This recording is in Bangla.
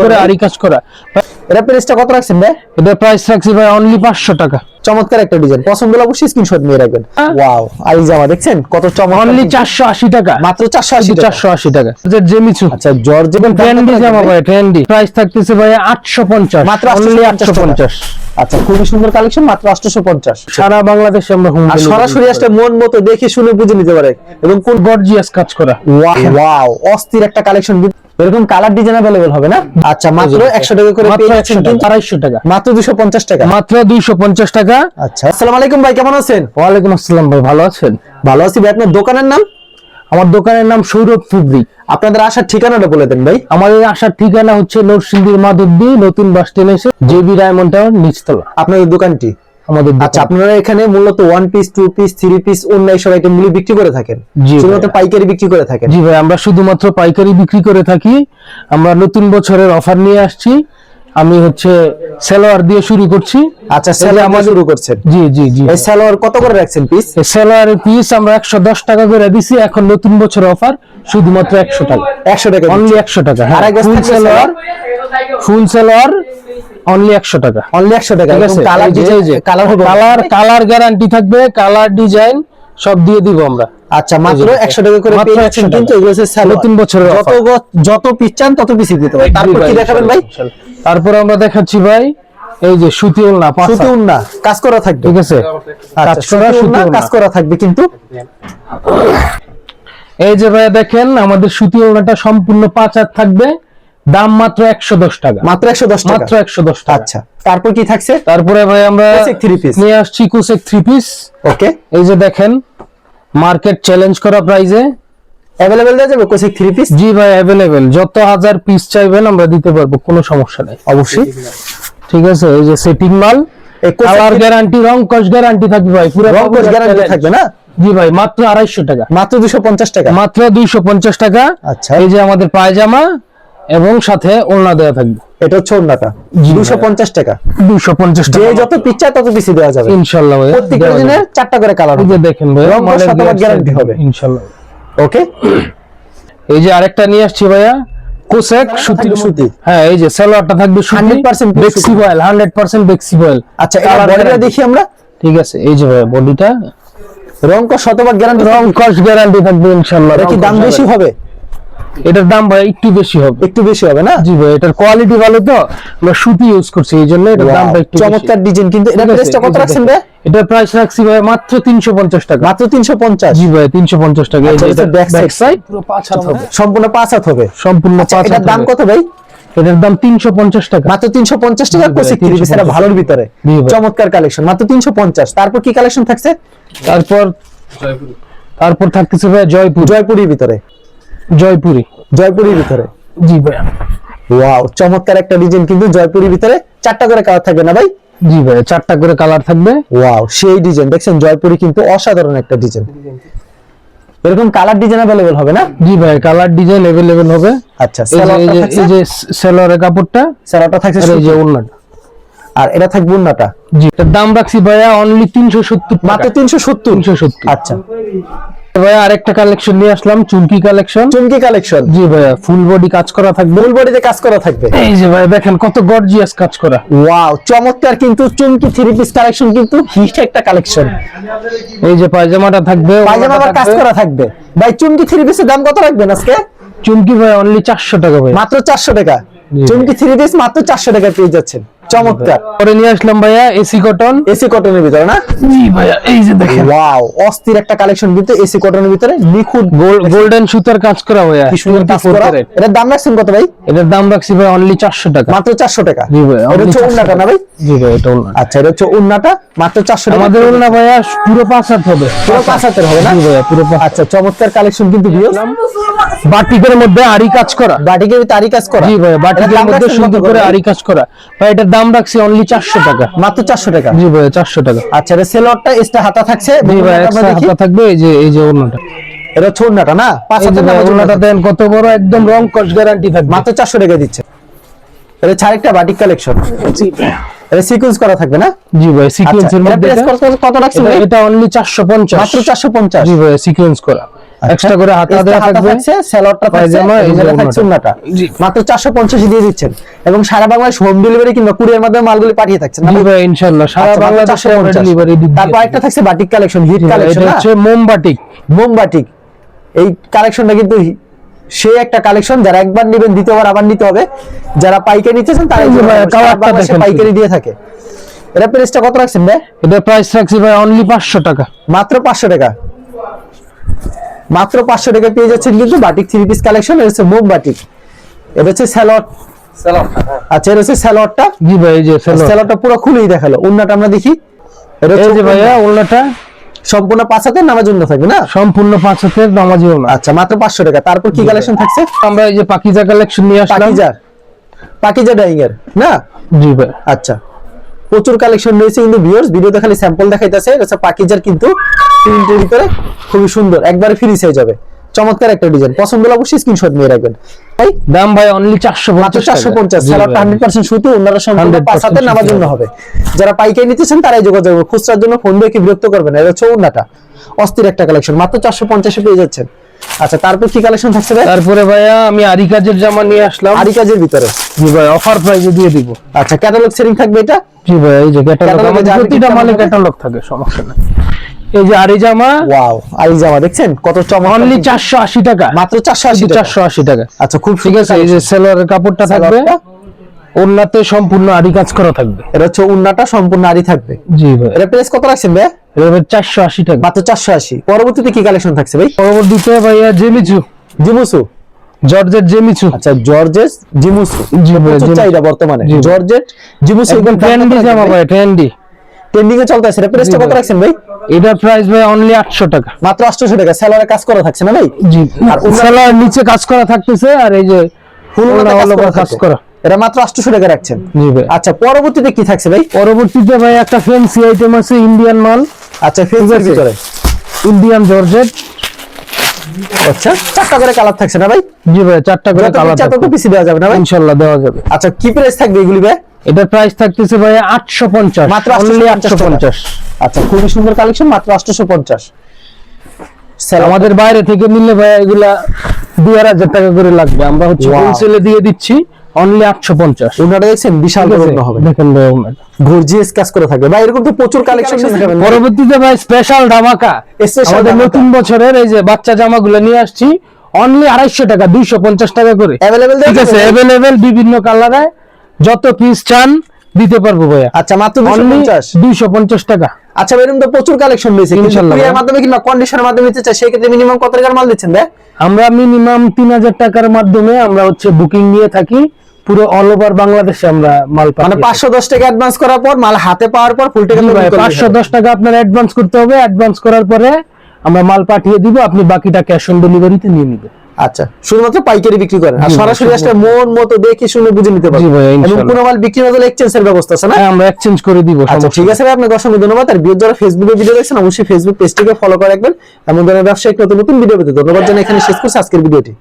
করে আরি কাজ করা। এটা প্রাইসটা কত রাখছেন ভাই? এটা প্রাইস রাখছি ভাই অনলি 500 টাকা। চমৎকার একটা ডিজাইন, পছন্দ হলে অবশ্যই স্ক্রিনশট নিয়ে রাখবেন। ওয়াও, আরি জামা দেখছেন কত চমৎকার, অনলি 480 টাকা, মাত্র 480 টাকা। 480 টাকা জেমিচু। আচ্ছা, জর্জ এবং ট্রেন্ডি জামা ভাই, ট্রেন্ডি প্রাইস থাকতেছে ভাই 850, মাত্র অনলি 850। আচ্ছা, খুবই সুন্দর কালেকশন, মাত্র 850। সারা বাংলাদেশে আমরা হোম আর সরাসরি আসলে মন মতো দেখে শুনে বুঝে নিতে পারে। এবং কোন গর্জিয়াস কাজ করা। ওয়াও, অস্থির একটা কালেকশন। এরকম কালার ডিজাইন अवेलेबल হবে না? আচ্ছা, মাত্র 100 টাকা করে পেয়ে যাচ্ছেন, কিন্তু 250 টাকা, মাত্র 250 টাকা, মাত্র 250 টাকা। আচ্ছা, আসসালামু আলাইকুম ভাই, কেমন আছেন? ওয়ালাইকুম আসসালাম ভাই, ভালো আছেন? ভালো আছি ভাই। আপনার দোকানের নাম? আমার দোকানের নাম সৌরভ ফেব্রিক। আপনাদের আসার ঠিকানাটা বলে দেন ভাই। আমাদের আসার ঠিকানা হচ্ছে নরসিংদীর মাধবদী নতুন বাস স্ট্যান্ড এসে জেবি ডায়মন্ড টাওয়ার নিচতলা আপনাদের দোকানটি। আমাদের আচ্ছা, আপনারা এখানে মূলত 1 পিস 2 পিস 3 পিস অনলাইন সব আইটেম গুলি বিক্রি করে থাকেন? জি শুধুমাত্র পাইকারি বিক্রি করে থাকেন? জি ভাই, আমরা শুধুমাত্র পাইকারি বিক্রি করে থাকি। আমরা নতুন বছরের অফার নিয়ে আসছি। আমি হচ্ছে সালোয়ার দিয়ে শুরু করছি। আচ্ছা, সালোয়ার দিয়ে শুরু করছেন? জি জি জি। এই সালোয়ার কত করে রাখছেন পিস? এই সালোয়ারের পিস আমরা 110 টাকা করে দিছি। এখন নতুন বছর অফার শুধুমাত্র 100 টাকা, 100 টাকা, অনলি 100 টাকা। আর এক ফুল সালোয়ার, ফুল সালোয়ার অনলি 100 টাকা, অনলি 100 টাকা। ঠিক আছে? কালার ডিজাইন, কালার হবে, কালার গ্যারান্টি থাকবে, কালার ডিজাইন সব দিয়ে দিব আমরা। আচ্ছা, মাত্র 100 টাকা করে পেয়ে যাচ্ছেন, কিন্তু এগুলো হচ্ছে সালোয়ার। নতুন বছরের যত পিস চান তত পিস দিতে পারি। তারপর কি দেখাবেন ভাই? তারপর আমরা দেখাচ্ছি ভাই এই যে সুতি ওড়না, সুতি ওড়না কাজ করা থাকবে, ঠিক আছে? কাজ করা সুতি ওড়না কাজ করা থাকবে। কিন্তু এই যে ভাই দেখেন, আমাদের সুতি ওড়নাটা সম্পূর্ণ 5 হাত থাকবে, দাম মাত্র 110 টাকা, মাত্র 110 টাকা, মাত্র 110 টাকা। আচ্ছা, তারপর কি থাকছে? তারপরে ভাই আমরা কোসেক 3 পিস নিয়ে আসছি, কোসেক 3 পিস। ওকে, এই যে দেখেন, মার্কেট চ্যালেঞ্জ করা প্রাইসে अवेलेबल দেওয়া যাবে কোসেক 3 পিস? জি ভাই, अवेलेबल। যত হাজার পিস চাইবেন আমরা দিতে পারবো, কোনো সমস্যা নেই, অবশ্যই। ঠিক আছে? এই যে সেটিং মাল, কালার গ্যারান্টি, রং কস গ্যারান্টি থাকবে ভাই, পুরো রং কস গ্যারান্টি থাকবে না? জি ভাই, মাত্র 250 টাকা, মাত্র 250 টাকা, মাত্র 250 টাকা। আচ্ছা, এই যে আমাদের পায়জামা এবং সাথে ওড়না দেওয়া থাকবে। এটা হচ্ছে ওড়নাটা, 250 টাকা, 250 যে টাকা। যত পিস চাই তত পিস দেওয়া যাবে ইনশাআল্লাহ ভাই, প্রত্যেকটা ডিজাইনের 4টা করে কালার এই হবে। যে দেখেন ভাই, রং কস শতভাগ গ্যারান্টি হবে ইনশাআল্লাহ। ওকে, এই যে আরেকটা নিয়ে আসছি ভাইয়া, কোসেক সুতি। হ্যাঁ, এই যে সালোয়ারটা থাকবে 100% বেক্সি বয়েল, 100% বেক্সি বয়েল। আচ্ছা, এটা বডিটা দেখি আমরা। ঠিক আছে, এই যে ভাইয়া বডিটা, রং কস শতভাগ গ্যারান্টি, রং কস গ্যারান্টি থাকবে ইনশাআল্লাহ। এটা কি দাম বেশি হবে? এটার দাম ভাই একটু বেশি হবে, একটু বেশি হবে না? জি ভাই, এটার কোয়ালিটি ভালো তো, আমরা সুতি ইউজ করছি, এই জন্য এটার দামটা একটু চমৎকার ডিজাইন। কিন্তু এটা প্রাইসটা কত রাখছেন ভাই? এটার প্রাইস রাখছি ভাই মাত্র 350 টাকা, মাত্র 350। জি ভাই, 350 টাকা। এই যে এটা ব্যাক সাইড পুরো 5 হাত হবে, সম্পূর্ণ 5 হাত হবে, সম্পূর্ণ 5 হাত। এটার দাম কত ভাই? এটার দাম 350 টাকা, মাত্র 350 টাকা। কোসেক 3 পিস, এটা ভালোর ভিতরে চমৎকার কালেকশন, মাত্র 350। তারপর কি কালেকশন থাকছে? তারপর থাকতেছে ভাই জয়পুরির ভিতরে, জয়পুরির ভিতরে, জি ভাই। ওয়াও, চমৎকার একটা ডিজাইন, কিন্তু জয়পুরির ভিতরে 4টা করে কালার থাকবে না ভাই? জি ভাই, 4টা করে কালার থাকবে। ওয়াও, সেই ডিজাইন দেখছেন, জয়পুরি কিন্তু অসাধারণ একটা ডিজাইন। এরকম কালার ডিজাইন अवेलेबल হবে না? জি ভাই, কালার ডিজাইন अवेलेबल হবে। আচ্ছা, এই যে সালোয়ারের কাপড়টা, সালোয়ারটা থাকছে, এই যে ওড়নাটা, আর এটা থাকবে ওড়নাটা। জি, এর দাম রাখছি ভাইয়া অনলি 370, মাত্র 370। আচ্ছা ভাইয়া, আরেকটা কালেকশন নিয়ে আসলাম, চুমকি কালেকশন। চুমকি কালেকশন, জি ভাইয়া, ফুল বডি কাজ করা থাকবে, ফুল বডিতে কাজ করা থাকবে। এই যে ভাই দেখেন কত গর্জিয়াস কাজ করা। ওয়াও, চমৎকার, কিন্তু চুমকি 3 পিস কালেকশন কিন্তু হিট একটা কালেকশন। এই যে পায়জামাটা থাকবে, পায়জামা আবার কাজ করা থাকবে। ভাই, চুমকি 3 পিসের দাম কত রাখবেন আজকে? চুমকি ভাই অনলি 400 টাকা ভাই, মাত্র 400 টাকা। চুমকি 3 পিস মাত্র 400 টাকা পেয়ে যাচ্ছেন, চমৎকার। পরে নিয়ে আসলাম ভাইয়া এসি কটন, এসি কটনের ভিতরে না? জি ভাইয়া, এই যে দেখেন, ওয়াও, অস্থির একটা কালেকশন, কিন্তু এসি কটনের ভিতরে নিখুঁত গোল্ডেন সুতার কাজ করা ভাইয়া, কি সুন্দর কাজ করা। এটার দাম রাখছেন কত ভাই? এটার দাম রাখছি ভাই অনলি 400 টাকা, মাত্র 400 টাকা। জি ভাই, এটা হচ্ছে ওড়নাটা না ভাই? জি ভাই, এটা ওড়না। আচ্ছা, এটা হচ্ছে ওড়নাটা, মাত্র 400 টাকা। আমাদের ওড়না ভাইয়া পুরো 5 হাত হবে, পুরো 5 হাতের হবে না? জি ভাইয়া, পুরো 5। আচ্ছা, চমৎকার কালেকশন কিন্তু ভিউয়ার্স, বাটিকের মধ্যে আরি কাজ করা, বাটিকের ভিতরে আরি কাজ করা। জি ভাই, বাটিকের মধ্যে সুন্দর করে আরি কাজ করা ভাই, এটার দাম রাখছি অনলি 400 টাকা, মাত্র 400 টাকা। জি ভাই, 400 টাকা। আচ্ছা, এটা সেলোয়ারটা এক্সট্রা হাতা থাকছে, জি ভাই, আমরা দেখি। হাতা থাকবে, এই যে ওড়নাটা, এটা হচ্ছে ওড়নাটা না? 5 এই যে হাতের ভাই, নামাজ ওড়নাটা দেন কত বড়, একদম রং কস গ্যারান্টি থাকবে, মাত্র 400 টাকা দিচ্ছে। এটা আরেকটা বাটিক কালেকশন, জি ভাই, এটা সিকোয়েন্স করা থাকবে না? জি ভাই, সিকোয়েন্সের মধ্যে কত রাখছেন ভাই? এটা অনলি 450, মাত্র 450। জি ভাই, সিকোয়েন্স করা। এক্সট্রা করে হাতা দেওয়া থাকবে, স্যালোয়ারটা থাকছে, পায়জামা, এই যে থাকছে ওড়নাটা। ওড়নাটা। জি। মাত্র 450 দিয়ে দিচ্ছেন এবং সারা বাংলাদেশ হোম ডেলিভারি কিংবা কুরিয়ার মাধ্যমে মালগুলি পাঠিয়ে থাকছেন না জি ভাই ইনশাআল্লাহ সারা আচ্ছা, মাত্র বাংলাদেশে আমরা 450 ডেলিভারি দিই। তারপর একটা থাকছে বাটিক কালেকশন, হিট এটা কালেকশন, হচ্ছে মোমবাটিক। মোমবাটিক। এই কালেকশনটা কিন্তু সেই একটা কালেকশন, যারা একবার নেবেন দ্বিতীয়বার আবার নিতে হবে। যারা পাইকারি নিতেছেন তারা এই যে ভাই, কালারটা দেখেন পাইকারি দিয়ে থাকে। এটা প্রাইসটা কত রাখছেন ভাই? এটা প্রাইস রাখছি ভাই অনলি 500 টাকা। মাত্র 500 টাকা। মাত্র 500 টাকা পেয়ে যাচ্ছেন কিন্তু বাটিক 3 পিস কালেকশন। এটা হচ্ছে মোমবাটিক, এটা হচ্ছে স্যালোয়ার। আচ্ছা, এটা হচ্ছে স্যালোয়ারটা। জি ভাই এই যে স্যালোয়ারটা পুরো খুলেই দেখালো। ওন্নাটা আমরা দেখি, এটা এই যে ভাইয়া ওড়নাটা সম্পূর্ণ 5 হাতের নামার জন্য থাকবে না? সম্পূর্ণ 5 হাতের নামাজিও না। আচ্ছা, মাত্র 500 টাকা। তারপর কি কালেকশন থাকছে? আমরা এই যে পাকিজা কালেকশন নিয়ে আসলাম। পাকিজা ডাইং এর না? জি ভাই আচ্ছা, প্রচুর কালেকশন রয়েছে কিন্তু ভিউয়ার্স, ভিডিওতে খালি স্যাম্পল দেখাইতেছে। এটা পাকিজার কিন্তু প্রিন্টের ভিতরে খুবই সুন্দর, একবারে ফ্রি সাইজ হবে। চমৎকার একটা ডিজাইন, পছন্দ হলে অবশ্যই স্ক্রিনশট নিয়ে রাখবেন। ভাই দাম ভাই অনলি মাত্র 450 450। স্যালোয়ারটা 100% সুতি, ওনারা সম্পূর্ণ 5 হাতের নামার জন্য হবে। যারা পাইকারি নিতেছেন তারাই যোগাযোগ করুন, খুচরার জন্য ফোন দিয়ে কি বিরক্ত করবেন। এটা হচ্ছে ওন্নাটা, অস্থির একটা কালেকশন, মাত্র 450 এ পেয়ে যাচ্ছেন। আচ্ছা, তারপর কি কালেকশন থাকছে ভাই? তারপরে ভাইয়া আমি আরি কাজের জামা নিয়ে আসলাম। আরি কাজের ভিতরে জি ভাই অফার প্রাইসে দিয়ে দিব। আচ্ছা, ক্যাটালগ সেটিং থাকবে এটা? জি ভাই এই যে ক্যাটালগ, ক্যাটালগে আমাদের যাবে প্রতিটা কি মালে কেমন ক্যাটালগ থাকে, সমস্যা নাই। এই যে আরি জামা ওয়াও, আরি জামা দেখছেন কত চমৎকার, অনলি 480 টাকা, মাত্র 480 টাকা। 480 টাকা। আচ্ছা, খুব ঠিক আছে, এই যে সেলোয়ারের কাপড়টা থাকবে, সালোয়ারটা, ওড়নাতে সম্পূর্ণ আরি কাজ করা থাকবে। এটা হচ্ছে উন্নাটা সম্পূর্ণ আরি থাকবে। জি ভাই এটা প্রাইস কত রাখছেন ভাই? এটা 480 টাকা। মাত্র 480। পরবর্তীতে কি কালেকশন থাকছে ভাই? পরবর্তীতে ভাইয়া জেমিচু, জিমুসু। জর্জেট জেমিচু। আচ্ছা, জর্জেস জিমুসু, জি ভাই, প্রচুর জিমুসু। চাহিদা বর্তমানে। জি ভাই। জর্জেট জিমুসু একদম ট্রেন্ডি জামা ভাই, ট্রেন্ডি ট্রেন্ডিং এ চলতেছে। এটা প্রাইসটা জি কত ভাই। রাখছেন ভাই? এটার প্রাইস ভাই অনলি 800 টাকা। মাত্র 800 টাকা। সেলারে কাজ করা থাকছে না ভাই? জি, আর সেলোয়ার নিচে কাজ করা থাকতেছে, আর এই যে ফুল ওড়না কাজ all over করা কাজ থাকছে। করা। এটা মাত্র 800 টাকা রাখছেন। জি ভাই। আচ্ছা, পরবর্তীতে কি থাকছে ভাই? পরবর্তীতে ভাই একটা ফ্যান্সি আইটেম আছে, ইন্ডিয়ান মাল। আচ্ছা, ফেন্সির ভিতরে ইন্ডিয়ান জর্জেট। আচ্ছা, 4টা করে কালার থাকছে না ভাই? জি ভাই 4টা করে যত কালার ইচ্ছা তত থাকবে, পিসি দেওয়া যাবে না ভাই? ইনশাআল্লাহ দেওয়া যাবে। আচ্ছা, কি প্রাইস থাকবে এগুলি ভাই? এটার প্রাইস থাকতেছে ভাই 850, মাত্র অনলি 850 850। আচ্ছা, খুবই সুন্দর কালেকশন, মাত্র 850। আমাদের বাইরে থেকে নিলে ভাই এগুলা 2000 টাকা করে লাগবে, আমরা হচ্ছে Wow. হোলসেলে দিয়ে দিচ্ছি অনলি 850। ওনারা দেখছেন বিশাল বড় ওড়না হবে, দেখেন ভাই ওড়নাটা। গর্জিয়াস কাজ করে থাকবে ভাই। এরকম তো প্রচুর কালেকশন দেখাবেন। পরবর্তীতে ভাই স্পেশাল ধামাকা, Special আমাদের ধামাকা। নতুন বছরের এই যে বাচ্চা জামাগুলো নিয়ে আসছি অনলি 250 টাকা, 250 টাকা করে। Available ঠিক আছে, দেখাবেন? अवेलेबल বিভিন্ন কালারে, যত পিস চান দিতে পারবো ভাইয়া। আচ্ছা, মাত্র অনলি 250। 250 টাকা। আচ্ছা, এরকম তো প্রচুর কালেকশন রয়েছে, কিন্তু ইনশাআল্লাহ কুরিয়ার ভাই। মাধ্যমে কিংবা কন্ডিশনের মাধ্যমে নিতে চাই, সেই ক্ষেত্রে মিনিমাম কত টাকার মাল দিচ্ছেন ভাই? আমরা মিনিমাম 3000 টাকার মাধ্যমে আমরা হচ্ছে বুকিং নিয়ে থাকি, পুরো অল ওভার বাংলাদেশে আমরা মাল মানে পাঠাই। 510 টাকা অ্যাডভান্স করার পর মাল হাতে পাওয়ার পর ফুল টাকা জি ভাই, 510 টাকা আপনার অ্যাডভান্স করতে হবে, অ্যাডভান্স করার পরে আমরা মাল পাঠিয়ে দিব, আপনি বাকিটা ক্যাশ অন ডেলিভারিতে নিয়ে নেবেন। আচ্ছা, শুধুমাত্র পাইকারি বিক্রি করেন, আর জি ভাই, সরাসরি আসলে মন মতো দেখে শুনে বুঝে নিতে জি পারবেন। ভাই, এবং ইনশাআল্লাহ। কোনো মাল বিক্রি না হলে এক্সচেঞ্জের ব্যবস্থা আছে না? হ্যাঁ, আমরা এক্সচেঞ্জ করে দিব। আচ্ছা, সমস্যা ঠিক নেই। আছে ভাই, আপনাকে অসংখ্য ধন্যবাদ। আর ভিডিও যারা ফেসবুকে ভিডিও দেখছেন অবশ্যই ফেসবুক পেজটিকে ফলো করে রাখবেন। এমন ধরনের ব্যবসায়িক নতুন নতুন ভিডিও পেতে ধন্যবাদ জানাই এখানে শেষ করছি আজকের ভিডিওটি।